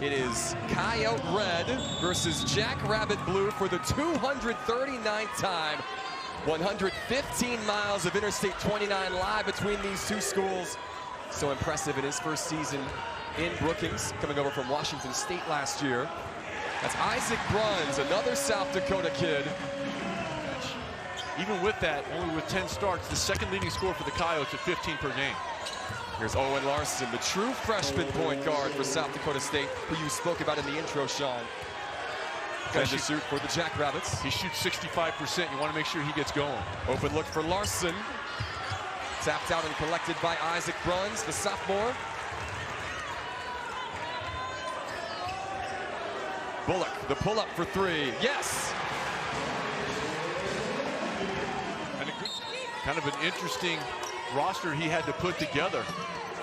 It is Coyote Red versus Jackrabbit Blue for the 239th time. 115 miles of Interstate 29 live between these two schools. So impressive in his first season in Brookings, coming over from Washington State last year. That's Isaac Bruns, another South Dakota kid. Even with that, only with 10 starts, the second leading scorer for the Coyotes at 15 per game. Here's Owen Larson, the true freshman point guard for South Dakota State, who you spoke about in the intro, Sean. Trying to shoot for the Jackrabbits. He shoots 65%. You want to make sure he gets going. Open look for Larson. Tapped out and collected by Isaac Bruns, the sophomore. Bullock, the pull-up for three. Yes! And a good, kind of an interesting roster he had to put together.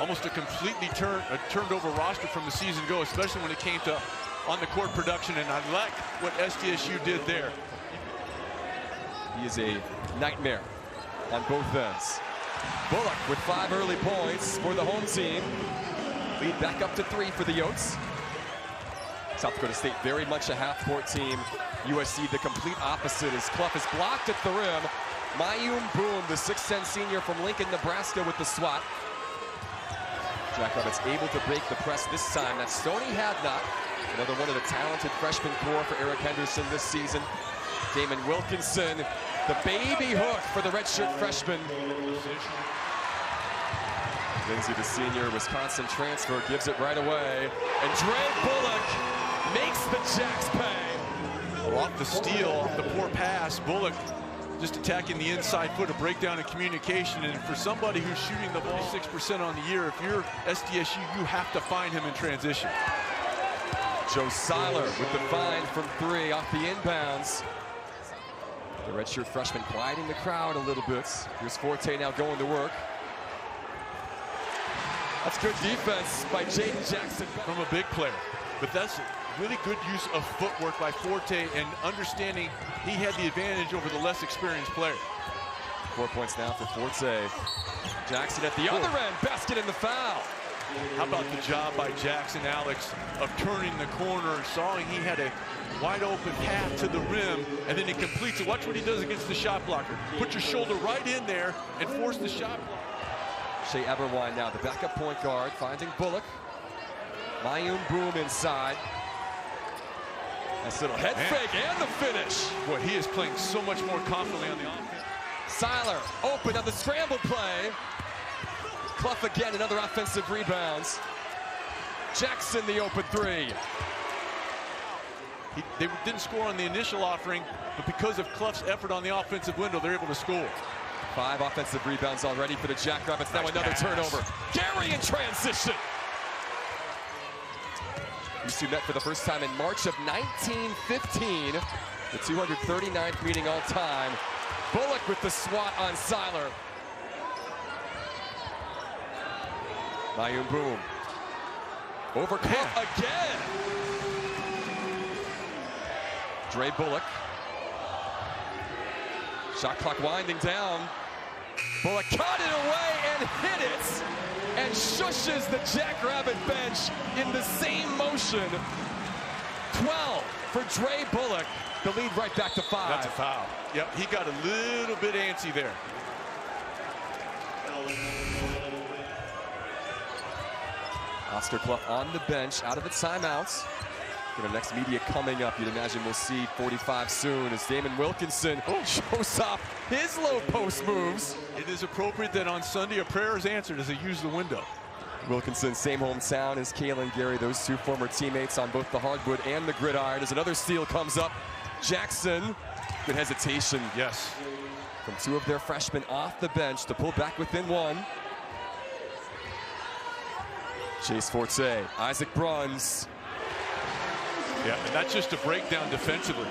Almost a completely turned over roster from the season ago, especially when it came to on-the-court production, and I like what SDSU did there. He is a nightmare on both ends. Bullock with 5 early points for the home team. Lead back up to 3 for the Yotes. South Dakota State very much a half-court team. USC the complete opposite as Clough is blocked at the rim. Mayum Boom, the 6'10 senior from Lincoln, Nebraska with the swat. Jackrabbits able to break the press this time. That's Stoney Hadnot, another one of the talented freshman core for Eric Henderson this season. Damon Wilkinson, the baby hook for the redshirt freshman. Lindsey, the senior, Wisconsin transfer, gives it right away. And Dre Bullock makes the Jacks pay. Well, off the steal, the poor pass, Bullock just attacking the inside foot, a breakdown in communication. And for somebody who's shooting the ball 6% on the year, if you're SDSU, you have to find him in transition. Joe Seiler with the find from 3 off the inbounds. The redshirt freshman quieting the crowd a little bit. Here's Forte now going to work. That's good defense by Jaden Jackson. From a big player. But that's really good use of footwork by Forte and understanding he had the advantage over the less experienced player. 4 points now for Forte. Jackson at the other end, basket in the foul. How about the job by Jackson, Alex, of turning the corner, sawing he had a wide open path to the rim, and then he completes it. Watch what he does against the shot blocker. Put your shoulder right in there and force the shot block. Shea Eberwine now, the backup point guard, finding Bullock. Mayum Boom inside. Nice little head fake and the finish. Boy, he is playing so much more confidently on the offense. Seiler open on the scramble play. Clough again, another offensive rebounds. Jackson the open 3. They didn't score on the initial offering, but because of Clough's effort on the offensive window, they're able to score. 5 offensive rebounds already for the Jackrabbits. Now another turnover. Gary in transition. These two met for the first time in March of 1915. The 239th meeting all time. Bullock with the swat on Seiler. Mayum Boom. Over Clough again. Dre Bullock. Shot clock winding down. Bullock caught it away and hit it. And shushes the Jackrabbit bench in the same motion. 12 for Dre Bullock. The lead right back to 5. That's a foul. Yep, he got a little bit antsy there. Oscar Clough on the bench, out of the timeouts. The next media coming up, you'd imagine we'll see 45 soon as Damon Wilkinson shows off his low post moves. It is appropriate that on Sunday a prayer is answered as they use the window. Wilkinson, same hometown as Kalen Gary, those two former teammates on both the hardwood and the gridiron. As another steal comes up, Jackson, good hesitation. Yes. From 2 of their freshmen off the bench to pull back within 1. Chase Forte, Isaac Bruns. Yeah, and that's just a breakdown defensively.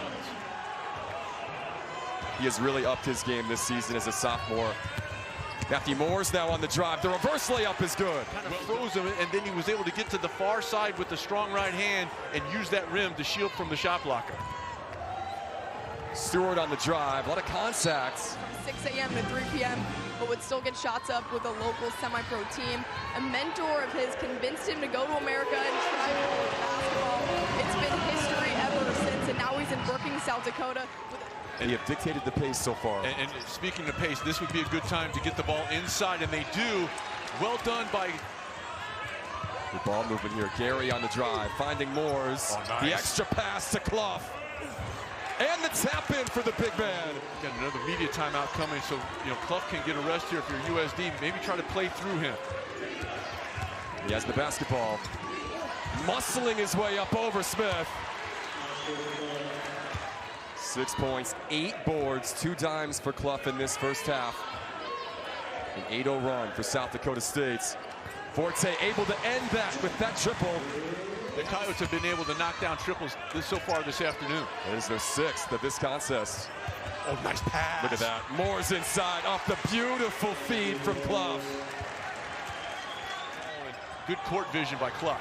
He has really upped his game this season as a sophomore. Matthew Moore's now on the drive. The reverse layup is good. Kind of froze him, and then he was able to get to the far side with the strong right hand and use that rim to shield from the shot blocker. Stewart on the drive. A lot of contact. 6 a.m. to 3 p.m. but would still get shots up with a local semi-pro team. A mentor of his convinced him to go to America and try college basketball. It's been history ever since, and now he's in Brookings, South Dakota. And you have dictated the pace so far. And speaking of pace, this would be a good time to get the ball inside, and they do. Well done by... The ball movement here. Gary on the drive, finding Moores. Oh, nice. The extra pass to Clough. And the tap in for the big man. Got another media timeout coming, so Clough can get a rest here if you're USD. Maybe try to play through him. He has the basketball. Muscling his way up over Smith. 6 points, 8 boards, 2 dimes for Clough in this first half. An 8-0 run for South Dakota State. Forte able to end that with that triple. The Coyotes have been able to knock down triples so far this afternoon. There's their 6th of this contest. Oh, nice pass. Look at that. Moore's inside off the beautiful feed from Clough. Good court vision by Clough.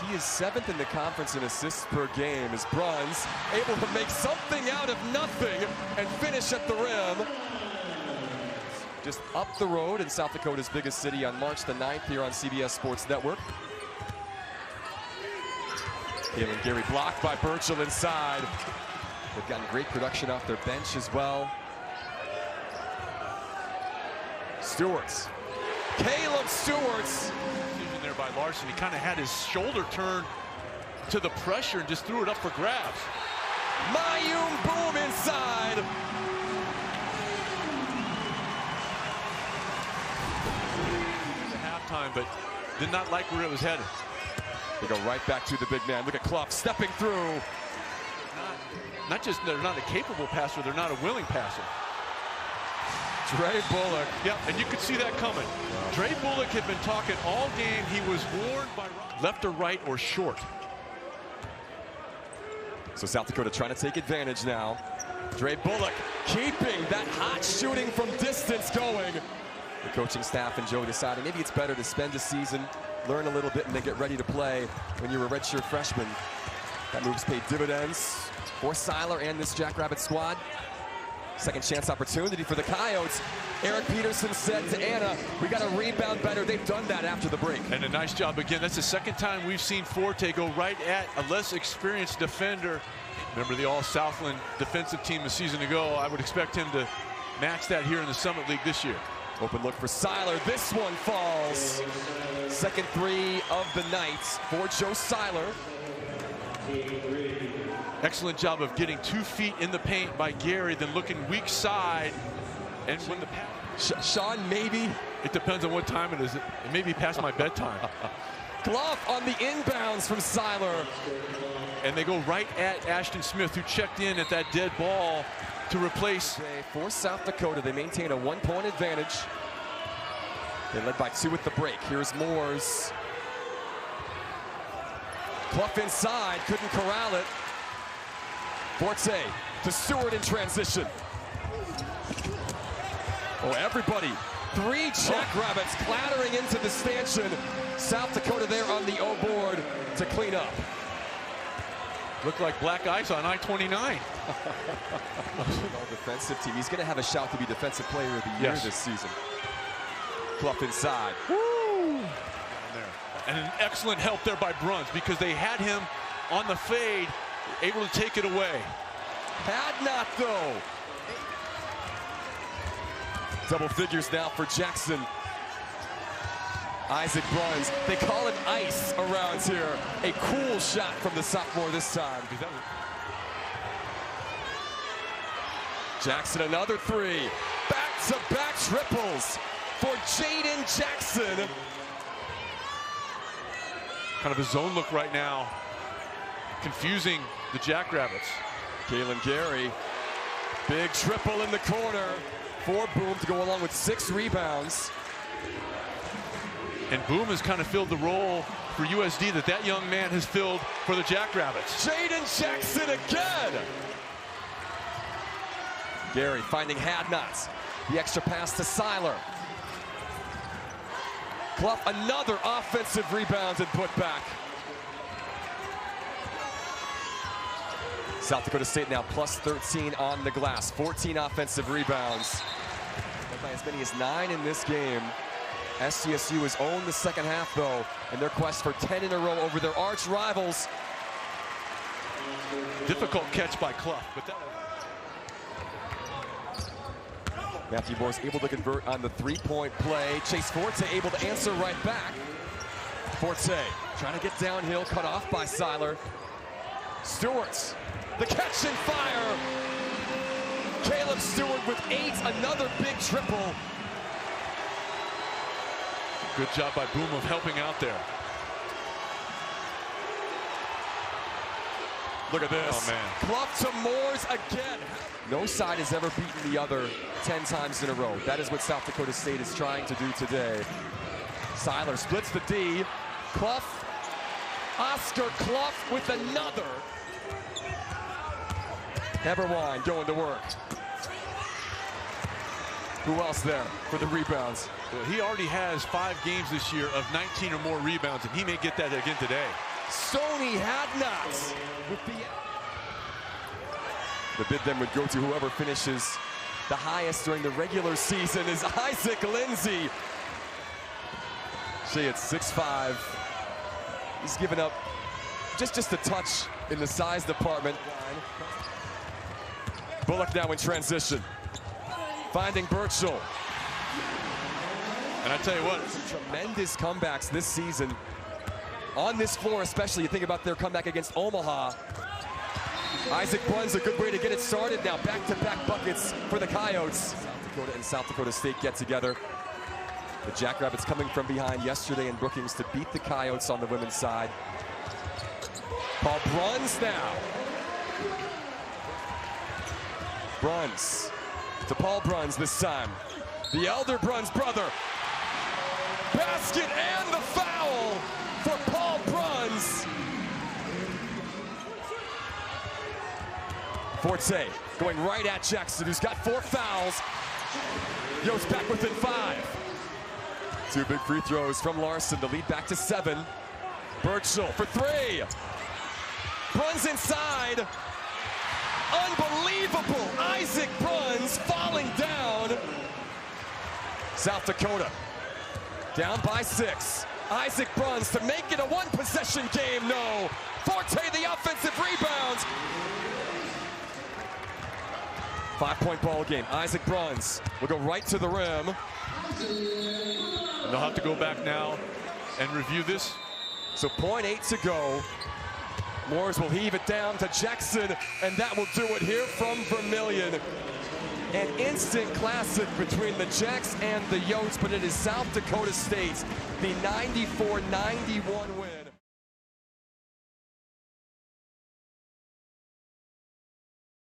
He is 7th in the conference in assists per game as Bruns able to make something out of nothing and finish at the rim. Just up the road in South Dakota's biggest city on March the 9th here on CBS Sports Network. Kalen Gary blocked by Burchell inside. They've gotten great production off their bench as well. Stewart's. Caleb Stewart's. Decision there by Larson. He kind of had his shoulder turned to the pressure and just threw it up for grabs. Mayum boom inside. Halftime, but did not like where it was headed. They go right back to the big man. Look at Clough stepping through. Not just they're not a capable passer, they're not a willing passer. Dre Bullock. Yep, and you could see that coming. Dre Bullock had been talking all game. He was warned by left or right or short. So South Dakota trying to take advantage now. Dre Bullock keeping that hot shooting from distance going. The coaching staff and Joe decided maybe it's better to spend a season, learn a little bit, and then get ready to play when you're a redshirt freshman. That move's paid dividends for Seiler and this Jackrabbit squad. Second chance opportunity for the Coyotes. Eric Peterson said to Anna, we got to rebound better. They've done that after the break. And a nice job again. That's the second time we've seen Forte go right at a less experienced defender. Remember the All-Southland defensive team a season ago. I would expect him to match that here in the Summit League this year. Open look for Seiler. This one falls. Second 3 of the night for Joe Seiler. Excellent job of getting 2 feet in the paint by Gary, then looking weak side. And when the Sean, maybe. It depends on what time it is. It may be past my bedtime. Clough on the inbounds from Seiler. And they go right at Ashton Smith, who checked in at that dead ball to replace. For South Dakota, they maintain a 1-point advantage. They led by 2 at the break. Here's Moores. Clough inside, couldn't corral it. Forte to Stewart in transition. Oh, everybody. 3 Jackrabbits clattering into the stanchion. South Dakota there on the O board to clean up. Looked like black ice on I-29. Defensive team. He's going to have a shout to be Defensive Player of the Year this season. Clough inside. Woo! And an excellent help there by Bruns because they had him on the fade, able to take it away. Had not, though. Double figures now for Jackson. Isaac Bruns. They call it ice around here. A cool shot from the sophomore this time. Jackson, another 3. Back-to-back triples for Jaden Jackson. Kind of a zone look right now, confusing the Jackrabbits. Kalen Gary, big triple in the corner for Boom to go along with 6 rebounds. And Boom has kind of filled the role for USD that young man has filled for the Jackrabbits. Jaden Jackson again. Gary finding Hadnot. The extra pass to Seiler. Clough, another offensive rebound and put back. South Dakota State now plus 13 on the glass. 14 offensive rebounds. Led by As many as 9 in this game. SCSU has owned the second half, though, in their quest for 10 in a row over their arch rivals. Difficult catch by Clough, but that... Matthew Moore's able to convert on the three-point play. Chase Forte able to answer right back. Forte trying to get downhill, cut off by Seiler. Stewart, the catch and fire. Caleb Stewart with 8, another big triple. Good job by Boom of helping out there. Look at this. Oh, man. Clough to Moores again. No side has ever beaten the other 10 times in a row. That is what South Dakota State is trying to do today. Seiler splits the D. Clough, Oscar Clough with another. Everwine going to work. Who else there for the rebounds? Well, he already has 5 games this year of 19 or more rebounds, and he may get that again today. Sony Hadnot with the bid then would go to whoever finishes the highest during the regular season is Isaac Lindsay. Shea at 6'5". He's given up just a touch in the size department. Bullock now in transition. Finding Birchall. And I tell you what, some tremendous comebacks this season. On this floor especially, you think about their comeback against Omaha. Isaac Brunn's a good way to get it started now. Back-to-back buckets for the Coyotes. South Dakota and South Dakota State get together. The Jackrabbits coming from behind yesterday in Brookings to beat the Coyotes on the women's side. Paul Bruns now. Bruns to Paul Bruns this time. The elder Bruns brother. Basket and the foul for Paul Bruns. Forte going right at Jackson, who's got 4 fouls. Yost back within 5. 2 big free throws from Larson to lead back to 7. Birchall for 3. Bruns inside. Unbelievable. Isaac Bruns falling down. South Dakota down by 6. Isaac Bruns to make it a 1-possession game. No. Forte the offensive rebounds. 5-point ball game. Isaac Bruns will go right to the rim. And they'll have to go back now and review this. So 0.8 to go. Moores will heave it down to Jackson, and that will do it here from Vermillion. An instant classic between the Jacks and the Yotes, but it is South Dakota State, the 94-91 win.